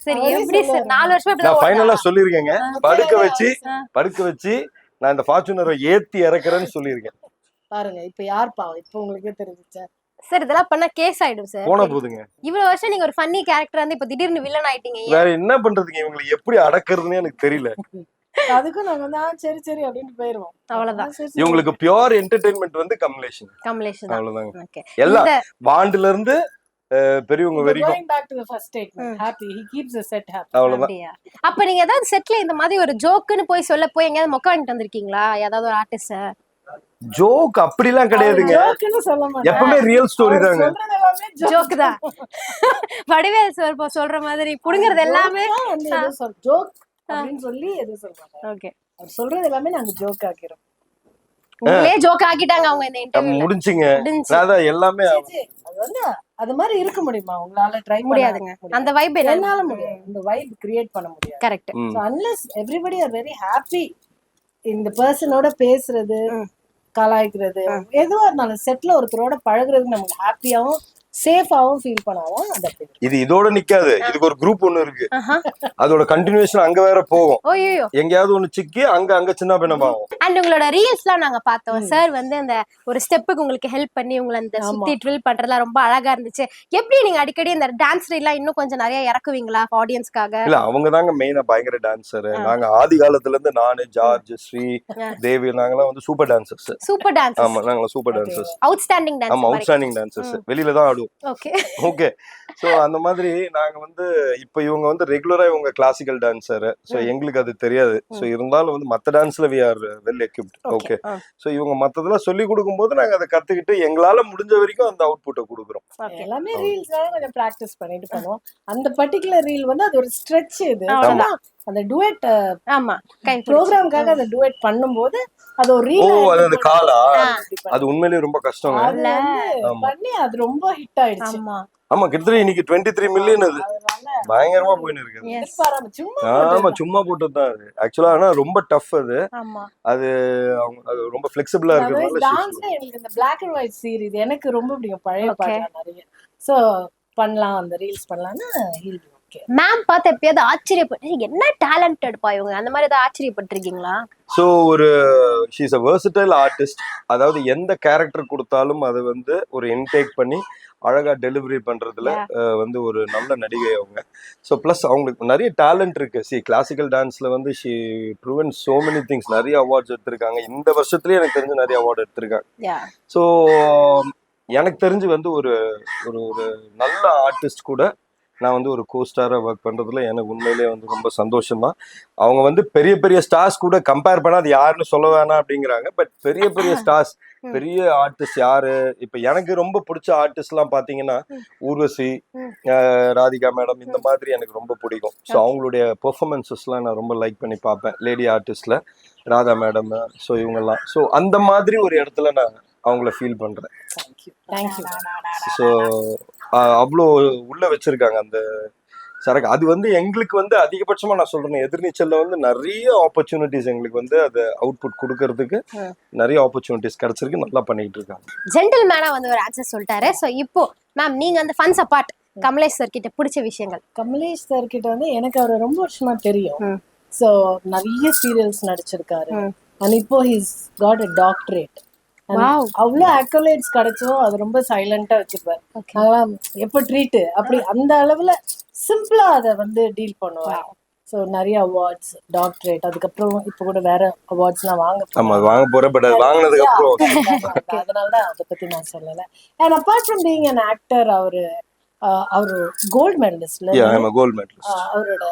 சரி, அவரே எப்படி சார் சொல்லுவாரு. 4 வருஷமா நான் இப்படி ஃபைனலா சொல்லிருக்கேங்க, படுக்க ஆ. வச்சு நான் இந்த ஃபார்ச்சுனரை ஏத்தி இறக்குறேன்னு சொல்லியிருக்கேன். பாருங்க இப்ப யார் பாவம்? இப்ப உங்களுக்கே தெரிஞ்சுச்சா? சார் இதெல்லாம் பண்ணா கேஸ் ஆயிடும் சார். போன போதுங்க. இவ்வளவு வருஷம் நீங்க ஒரு ஃபன்னி கேரக்டர் வந்து இப்ப திடீர்னு வில்லன் ஆயிட்டீங்க. ஏன்? வேற என்ன பண்றதுங்க, இவங்களை எப்படி அடக்குறதுன்னு எனக்கு தெரியல. அதுக்கும் நாங்க வந்து சரி சரி அப்படின்னு போயிருவோம். அவ்வளவுதான். சரி, சரி. இவங்களுக்கு பியூர் என்டர்டெயின்மெண்ட் வந்து கமலேஷன். கமலேஷ் தான். அவ்வளவுதாங்க. ஓகே. எல்லாம் இந்த பாண்டுல இருந்து பெரியவங்க We're வரைக்கும் going back to the first statement. Happy. He keeps the set happy. அவ்வளவுதான். அப்படியா? அப்ப நீங்க ஏதாவது செட்ல இந்த மாதிரி ஒரு ஜோக்குன்னு போய் சொல்ல போய் எங்கயாவது மொக்க வாங்கிட்டு வந்திருக்கீங்களா? ஏதாவது ஒரு ஆர்டிஸ்ட்? ஜோக் அப்படிலாம் கிடையாதுங்க. ஜோக்குன்னு சொல்ல மாட்டேன். எப்பவுமே ரியல் ஸ்டோரி தாங்க. சொல்றது எல்லாமே ஜோக் தான். வடிவேல் சார் இப்போ சொல்ற மாதிரி புடுங்கிறது எல்லாமே ஜோக் அப்படின்னு சொல்லி எதுவும் சொல்ல மாட்டேன். ஓகே. அவர் சொல்றது எல்லாமே நாங்க ஜோக் ஆக்கிறோம். உங்களே ஜோக் ஆக்கிட்டாங்க அவங்க இந்த இன்டர்வியூல. முடிஞ்சுங்க. முடிஞ்சு. நான் அதான் எல்லாமே சரி, அது வந்து அது மாதிரி இருக்க முடியுமா உங்களால? ட்ரை முடியாதுங்க. அந்த வைப் என்னால முடியாது. இந்த வைப் கிரியேட் பண்ண முடியாது. Correct. So unless everybody are very happy இந்த பர்சனோட பேசுறது, கலாய்க்கிறது, எதுவா இருந்தாலும் செட்ல ஒருத்தரோட பழகுறது நமக்கு ஹாப்பியாவும் சேஃபாவும் ஃபீல் பண்ணாதான் அது அப்படி. இது இதோட நிக்காது. இதுக்கு ஒரு குரூப் ஒண்ணு இருக்கு. அதோட கண்டினியூஷன் அங்க வேற போகும். ஓய்யோ. எங்கயாவது ஒண்ணு சிக்கி அங்க சின்ன பின்னமாகும். அண்ட் உங்களோட ரீல்ஸ்லாம் நாங்க பார்த்தோம் சார். வந்து அந்த ஒரு ஸ்டெப்புக்கு உங்களுக்கு ஹெல்ப் பண்ணி உங்களை அந்த சுத்தி ட்ரில் பண்றதுலாம் ரொம்ப அழகா இருந்துச்சு. எப்படி நீங்க அடிக்கடி இந்த டான்ஸ் ரீல்லாம் இன்னும் கொஞ்சம் நிறைய இறக்குவீங்களா ஆடியன்ஸ்க்காக? இல்ல, அவங்க தாங்க மெயினா பயங்கர டான்சர். நாங்க ஆதி காலத்துல இருந்து நானு, ஜார்ஜ், ஸ்ரீ, தேவி, நாங்கெல்லாம் வந்து சூப்பர் டான்சர்ஸ். Super dance. ஆமா, நாங்க சூப்பர் டான்சர்ஸ். Outstanding dance. ஆமா, அவுட்ஸ்டாண்டிங் டான்சர்ஸ். வெளியில தான் ஆடுவோம். ஓகே. ஓகே. சோ அந்த மாதிரி நாங்க வந்து இப்ப இவங்க வந்து ரெகுலரா இவங்க கிளாசிக்கல் டான்சர். சோ எங்களுக்கு அது தெரியாது. சோ இருந்தாலும் வந்து மத்த டான்ஸ்ல we are well equipped. Okay. So இவங்க மத்ததெல்லாம் சொல்லி கொடுக்கும்போது நாங்க அதை கத்துக்கிட்டு எங்களால முடிஞ்ச வரைக்கும் அந்த அவுட்புட்டை கொடுக்குறோம். எல்லாமே ரீல்ஸ்னால கொஞ்சம் பிராக்டிஸ் பண்ணிட்டு பண்ணுவோம். அந்த பர்டிகுலர் ரீல் வந்து அது ஒரு ஸ்ட்ரெச். இது அந்த டுவெட் ஆமா கை ப்ரோக்ராம்காக அந்த டுவெட் பண்ணும்போது அது ஒரு ஓ ரீல் அது அந்த காலா அது உண்மையிலேயே ரொம்ப கஷ்டங்க. அது வந்து பண்ணி அது ரொம்ப ஹிட் ஆயிடுச்சு. ஆமா ஆமா கிட்டத்தட்ட இன்னைக்கு 23 மில்லியன் அது அதனால பயங்கரமா போயின்னு இருக்கு. எதிர்பாராம சும்மா ஆமா சும்மா போட்டதுதான் அது ஆக்சுவலா. ஆனா ரொம்ப டஃப் அது. ஆமா அது அவங்க அது ரொம்ப ஃபிளெக்சிபிளா இருக்கிறதுனால டான்ஸ்ல எனக்கு இந்த பிளாக் அண்ட் ஒயிட் சீரிஸ் எனக்கு ரொம்ப பிடிக்கும். பழைய பாட்டுலாம் நிறைய. சோ பண்ணலாம் அந்த ரீல்ஸ் பண்ணலாம்னா ஹில் ஓகே. மேம் பார்த்து எப்பயாவது ஆச்சரியப்பட்டு என்ன டேலண்டட்ப்பா இவங்க அந்த மாதிரி ஏதாவது ஆச்சரியப்பட்டிருக்கீங்களா? ஸோ ஒரு ஷீஸ் அ வெர்சடைல் ஆர்டிஸ்ட். அதாவது எந்த கேரக்டர் கொடுத்தாலும் அதை வந்து ஒரு இன்டேக் பண்ணி அழகா டெலிவரி பண்றதுல வந்து ஒரு நல்ல நடிகை அவங்க. ஸோ ப்ளஸ் அவங்களுக்கு நிறைய டேலண்ட் இருக்கு. கிளாசிக்கல் டான்ஸ்ல வந்து she proven so many things. நிறைய அவார்ட்ஸ் எடுத்திருக்காங்க. இந்த வருஷத்துலயே எனக்கு தெரிஞ்சு நிறைய அவார்டு எடுத்திருக்காங்க. ஸோ எனக்கு தெரிஞ்சு வந்து ஒரு ஒரு ஒரு நல்ல ஆர்டிஸ்ட் கூட நான் வந்து ஒரு கோஸ்டாரா ஒர்க் பண்றதுல எனக்கு உண்மையிலேயே வந்து ரொம்ப சந்தோஷம் தான். அவங்க வந்து பெரிய பெரிய ஸ்டார்ஸ் கூட கம்பேர் பண்ணா அது யாருன்னு சொல்ல வேணாம் அப்படிங்கிறாங்க. பட் பெரிய பெரிய ஸ்டார்ஸ் பெரிய ஆர்டிஸ்ட் யாரு இப்ப எனக்கு ரொம்ப பிடிச்ச ஆர்டிஸ்ட் எல்லாம் பாத்தீங்கன்னா ஊர்வசி, ராதிகா மேடம் இந்த மாதிரி எனக்கு ரொம்ப பிடிக்கும். ஸோ அவங்களுடைய பெர்ஃபார்மன்சஸ் எல்லாம் நான் ரொம்ப லைக் பண்ணி பார்ப்பேன். லேடி ஆர்டிஸ்ட்ல ராதா மேடம், ஸோ இவங்கெல்லாம். ஸோ அந்த மாதிரி ஒரு இடத்துல நான் அவங்கள ஃபீல் பண்றேன். ஸோ அவ்வளோ உள்ள வச்சிருக்காங்க அந்த சரக்கு. அது வந்து எங்களுக்கு வந்து அதிகபட்சமா நான் சொல்றேன் எதிர்நீச்சல்ல வந்து நிறைய ஆப்பர்ச்சுனிட்டிஸ் எங்களுக்கு வந்து அதை அவுட்புட் கொடுக்கறதுக்கு நிறைய ஆப்பர்ச்சுனிட்டிஸ் கிடைச்சிருக்கு. நல்லா பண்ணிட்டு இருக்காங்க. ஜென்டில் மேனா வந்து ஒரு ஆன்சர் சொல்லிட்டாரு. ஸோ இப்போ மேம் நீங்க அந்த ஃபன்ஸ் அபார்ட் கமலேஷ் சார் கிட்ட பிடிச்ச விஷயங்கள். கமலேஷ் சார் கிட்ட வந்து எனக்கு அவர் ரொம்ப வருஷமா தெரியும். ஸோ நிறைய சீரியல்ஸ் நடிச்சிருக்காரு. அண்ட் இப்போ ஹீஸ் காட் அ டாக்டரேட். அவ்வளவு அக்கோலேட்ஸ் கிடைச்சோம். அது ரொம்ப சைலண்டா வச்சிருப்பாரு. அதெல்லாம் எப்ப ட்ரீட் அப்படி அந்த அளவுல சிம்பிளா அதை வந்து டீல் பண்ணுவாங்க. ஸோ நிறைய அவார்ட்ஸ் டாக்டரேட் அதுக்கப்புறம் இப்போ கூட வேற அவார்ட்ஸ் எல்லாம் வாங்க போறேன். பட் அது வாங்கினதுக்கு அப்புறம் அதனாலதான் அதை பத்தி நான் சொல்லல. And apart from being an actor அவரு கோல்ட் மெடலிஸ்ட்ல அவரோட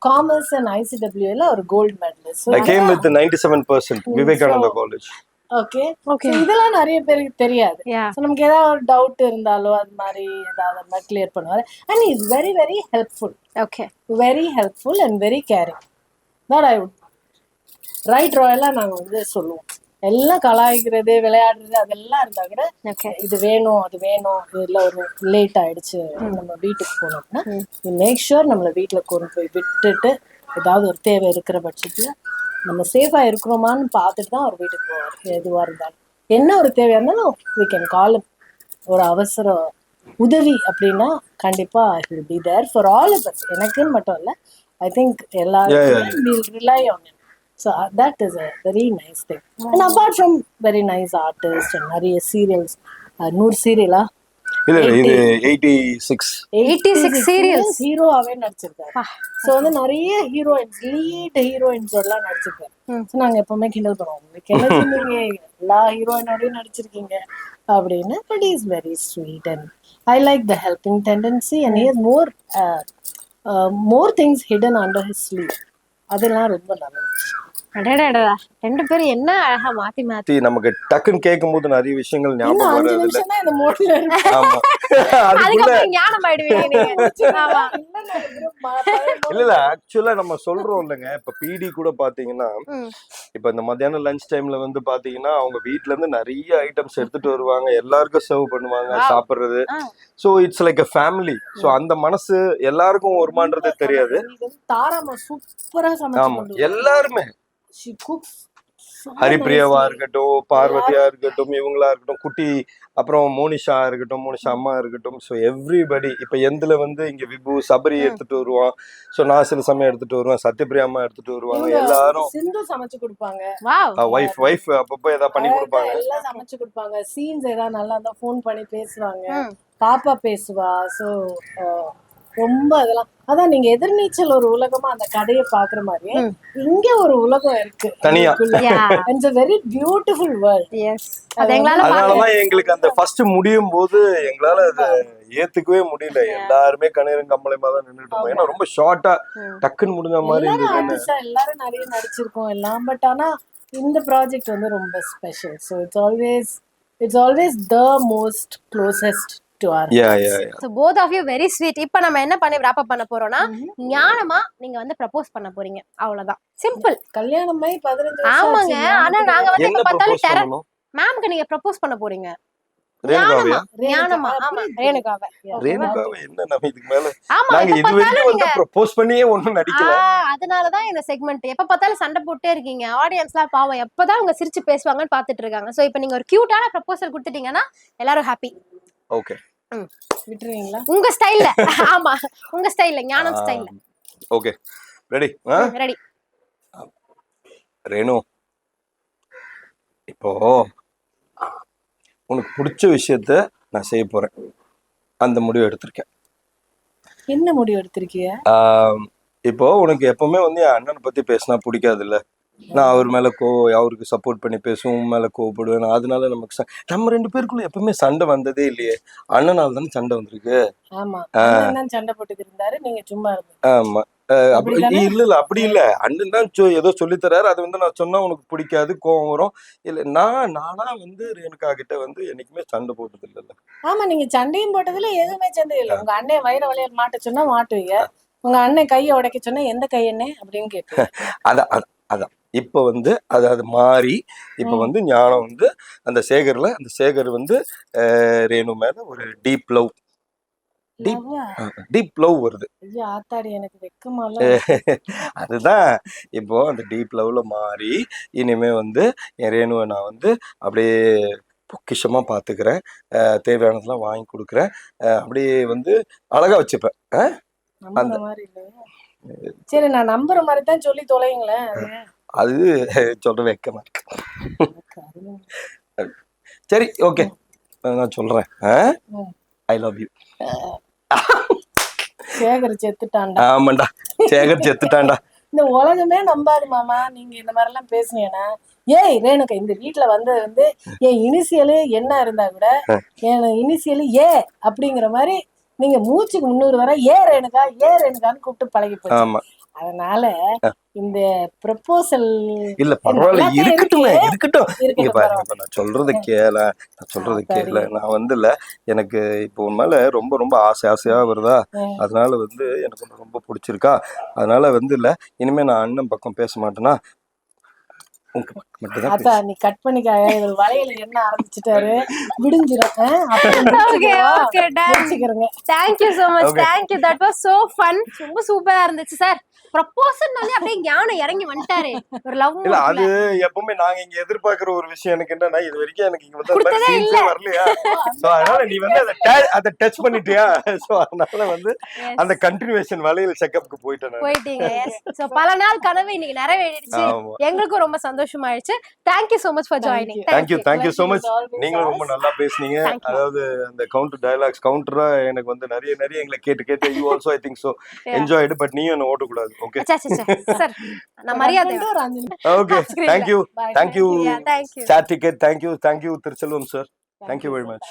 காமர்ஸ் அண்ட் ICWல ஒரு gold medalist. I came with 97% Vivekananda college. Okay இதெல்லாம் நிறைய பேருக்கு தெரியாது. நமக்கு ஏதாவது ஒரு டவுட் இருந்தாலோ அது மாதிரி ஏதாவது கிளியர் பண்ணுவாரு. And is very very helpful. Okay very helpful and very caring. That I would write ராயலா நாங்க வந்து சொல்லுவோம். எல்லாம் கலாய்க்கிறது விளையாடுறது அதெல்லாம் இருந்தா கூட இது வேணும் அது வேணும். இதுல ஒரு லேட் ஆயிடுச்சு நம்ம வீட்டுக்கு போனோம்னா மேக் ஷூர் நம்மள வீட்டுல கொண்டு போய் விட்டுட்டு ஏதாவது ஒரு தேவை இருக்கிற பட்சத்துல நம்ம சேஃபா இருக்கிறோமான்னு பார்த்துட்டு தான் ஒரு வீட்டுக்கு போவார். எதுவா இருந்தாலும் என்ன ஒரு தேவையா இருந்தாலும் we can call him. ஒரு அவசர உதவி அப்படின்னா கண்டிப்பா he will be there for all of us. எனக்குன்னு மட்டும் இல்ல, I think எல்லாரும் will rely on him. So that is a very nice thing. And apart from very nice artists and நிறைய serials, 100 serial இல்ல இது 86 சீரியல்ஸ் ஹீரோவாவே நடிச்சிருக்காரு. So வந்து நிறைய ஹீரோயின்ஸ் லீட் ஹீரோயின்ஸ் எல்லாம் நடிச்சிருக்காரு. சோ நாங்க எப்பவுமே கிண்டல் பண்ணுவோம், நீங்க எல்லா ஹீரோயினோடயும் நடிச்சிருக்கீங்க அப்படின்னு. But he is very sweet and I like the helping tendency and he has more things hidden under his sleeve. அதெல்லாம் ரொம்ப நல்லது. ரெண்டு பேரும் என்ன அழகா மாத்தி மாத்தி நமக்கு டக்குன்னு கேட்கும் போது நிறைய விஷயங்கள் ஞாபகம் வருது. இல்ல ஆக்சுவலா நம்ம சொல்றோம் இல்லைங்க. இப்ப பிடி கூட பாத்தீங்கன்னா இப்ப இந்த மத்தியானம் லஞ்ச் டைம்ல வந்து பாத்தீங்கன்னா அவங்க வீட்ல இருந்து நிறைய ஐட்டம்ஸ் எடுத்துட்டு வருவாங்க, எல்லாருக்கும் சர்வ் பண்ணுவாங்க சாப்பிடுறது. So it's like a family. So அந்த மனசு எல்லாருக்கும் ஒருமான்றதே தெரியாது. தாராமா சூப்பரா சமைச்சு எல்லாருமே she cooks ஹரிப்ரியாவா இருக்கட்டும், பார்வதியா இருக்கட்டும், இவங்களா இருக்கட்டும், குட்டி அப்புறம் மோனிஷா இருக்கட்டும், மோனிஷா அம்மா இருக்கட்டும். ஸோ எவ்ரிபடி இப்ப எந்துல வந்து இங்க விபு சபரி எடுத்துட்டு வருவான். ஸோ நான் சில சமயம் எடுத்துட்டு வருவேன், சத்யபிரியா அம்மா எடுத்துட்டு வருவாங்க. எல்லாரும் சிந்து சமைச்சு கொடுப்பாங்க. வைஃப் அப்பப்போ ஏதாவது பண்ணி கொடுப்பாங்க, எல்லாம் சமைச்சு கொடுப்பாங்க. சீன்ஸ் ஏதாவது நல்லா இருந்தா ஃபோன் பண்ணி பேசுவாங்க, பாப்பா பேசுவா. ஸோ ரொம்ப அதெல்லாம் அதான் நீங்க எதிர்நீச்சல் ஒரு உலகமா அந்த கதையை பாக்குற மாதிரி இங்க ஒரு உலகம் இருக்கு தனியா. It's a very beautiful world. அதனாலதான் எங்களுக்கு அந்த ஃபர்ஸ்ட் முடியும் போது எங்களால அதை ஏத்துக்கவே முடியல. எல்லாருமே கண்ணீரும் கம்பளையுமா தான் நின்றுட்டு இருந்தோம். ஏன்னா ரொம்ப ஷார்ட்டா டக்குன்னு முடிஞ்ச மாதிரி இருந்தது. எல்லாரும் நிறைய நடிச்சிருக்கோம் எல்லாம். பட் ஆனா இந்த ப்ராஜெக்ட் வந்து ரொம்ப special. So it's always the most closest to our Yeah, hearts. yeah, yeah. So both of you very sweet. இப்போ நம்ம என்ன பண்ணி wrap up பண்ண போறோம்னா ஞானமா நீங்க வந்து ப்ரப்போஸ் பண்ண போறீங்க, அவ்வளவுதான். சிம்பிள். கல்யாணமாயி 15 வருஷம் ஆமாங்க. ஆச்சு, ஆனா நாங்க வந்து என்ன இப்ப பார்த்தாலும் ப்ரப்போஸ் டெரர் பண்ணணும்? மேம்க்கு நீங்க ப்ரப்போஸ் பண்ண போறீங்க. ரேணுகாவையா? ஞானமா. ஆமா, ரேணுகாவை. ரேணுகாவை என்ன நம்ம இதுக்கு மேல ஆமா, நாங்க எப்ப இது பார்த்தாலும் வரைக்கும் நீங்க வந்து ப்ரப்போஸ் பண்ணியே ஒண்ணும் நடிக்கல. அதனாலதான் இந்த செக்மெண்ட். எப்ப பார்த்தாலும் சண்டை போட்டே இருக்கீங்க. ஆடியன்ஸ்லாம் பாவம் எப்பதான் உங்க சிரிச்சு பேசுவாங்கன்னு பாத்துட்டு இருக்காங்க. சோ இப்போ நீங்க ஒரு கியூட்டான ப்ரப்போசல் கொடுத்துட்டீங்கன்னா எல்லாரும் ஹாப்பி. ஓகே, விட்டுருவீங்களா? உங்க ஸ்டைல்ல. ஆமா, உங்க ஸ்டைல்ல, ஞானம் ஸ்டைல்ல. Okay, ready? ரெடி. ரேணு, இப்போ உனக்கு பிடிச்ச விஷயத்த நான் செய்ய போறேன். அந்த முடிவு எடுத்திருக்கேன். என்ன முடிவு எடுத்திருக்கீங்க? இப்போ உனக்கு எப்பவுமே வந்து என் அண்ணனை பத்தி பேசினா பிடிக்காது இல்ல? நான் அவர் மேல அவருக்கு சப்போர்ட் பண்ணி பேசுவோம், உன் மேல கோவப்படுவேன். அதனால நமக்கு நம்ம 2 பேருக்குள்ள எப்பவுமே சண்டை வந்ததே இல்லையே. அண்ணனால தானே சண்டை வந்திருக்கு. ஆமா, அண்ணன் தான் சண்டை போட்டுட்டு இருந்தாரு, நீங்க சும்மா இருந்தீங்க. ஆமா, இல்ல அப்படி இல்ல. அண்ணன் தான் ஏதோ சொல்லி தராரு. அது வந்து நான் சொன்னா உனக்கு பிடிக்காது, கோவம் வரும். இல்ல நானா வந்து ரேணுகா கிட்ட வந்து என்னைக்குமே சண்டை போட்டது இல்ல. ஆமா, நீங்க சண்டையும் போட்டதுல எதுவுமே சண்டை இல்லை. உங்க அண்ணன் வயிற வளையல் மாட்ட சொன்னா மாட்டுவீங்க, உங்க அண்ணன் கையை உடைக்க சொன்னா எந்த கையண்ணே அப்படின்னு கேட்பீங்க. அதான் இப்ப வந்து அது மாறி இப்ப வந்து ஞானம் வந்து அந்த சேகர் வந்து ரேணு மேல ஒரு டீப் லவ் வருது. ஐயோ ஆத்தாடி, எனக்கு வெக்கமால. அதுதான் இப்போ அந்த டீப் லவ்ல மாறி இனிமே வந்து என் ரேணுவை நான் வந்து அப்படியே பொக்கிஷமா பாத்துக்கிறேன். தேவையானதெல்லாம் வாங்கி கொடுக்குறேன். அப்படியே வந்து அழகா வச்சுப்பேன். நம்புற மாதிரி இல்லையா? சரி, நான் நம்புற மாதிரி தான் சொல்லி தொலைங்களேன். அது சொல்ற வெக்கமா இருக்கு. சரி, ஓகே, நான் சொல்றேன். I love you. சேகர் செத்துட்டான்டா. ஆமாண்டா, சேகர் செத்துட்டான்டா. இந்த உலகமே நம்பாது மாமா, நீங்க இந்த மாதிரி எல்லாம் பேசுனீங்கன்னா. ஏய் ரேணுகா, இந்த வீட்டுல வந்து என் இனிஷியலு என்ன இருந்தா கூட என் இனிஷியலு ஏ அப்படிங்கிற மாதிரி நீங்க மூச்சுக்கு 300 வர ரேணுகான்னு கூப்பிட்டு பழகி போச்சு. அதனால இந்த ப்ரப்போசல் இல்ல பரவாயில்ல, இருக்கட்டும். இங்க பாருங்க, நான் சொல்றது கேள. நான் வந்து இல்ல, எனக்கு இப்போ உன் மேல ரொம்ப ரொம்ப ஆசையா வருதா. அதனால வந்து எனக்கு ரொம்ப பிடிச்சிருக்கா. அதனால வந்து இல்ல, இனிமே நான் அண்ணன் பக்கம் பேச மாட்டேனா. அத்தா, நீ கட் பண்ணிக்க. வளையல என்ன ஆரம்பிச்சுட்டாரு, விடிஞ்சிரும். Thank you so much. Thank you. That was so fun. ரொம்ப சூப்பரா இருந்துச்சு சார். ப்ரப்போசல்னாலே அப்படியே ஞானம் இறங்கி வந்துட்டாரு. ஒரு லவ் இல்ல, அது எப்பவுமே நாங்க இங்க எதிர்பார்க்கிற ஒரு விஷயம் எனக்கு என்னன்னா, இது வரைக்கும் எனக்கு இங்க வந்து சீன்ஸே வரலையா. சோ அதனால நீ வந்து அத டச் பண்ணிட்டியா. சோ அதனால வந்து அந்த கண்டினியூவேஷன் வளையல் செக்கப்க்கு போயிட்டீங்க. சோ பல நாள் கனவு இன்னைக்கு நிறைவேறிடுச்சு. எங்களுக்கும் ரொம்ப சந்தோஷமாயிடுச்சு. Thank you so much for joining. Thank you so much. நீங்களும் ரொம்ப நல்லா பேசுனீங்க. அதாவது அந்த கவுண்டர் டயலாக்ஸ் கவுண்டரா எனக்கு வந்து நிறைய எங்களை கேட்டு you also I think so enjoyed, but நீ என்ன ஓட கூடாது. ஓகே சார், நான் மரியாதை. Okay, thank you chat ticket, thank you Thiruchelvam sir, thank you very much.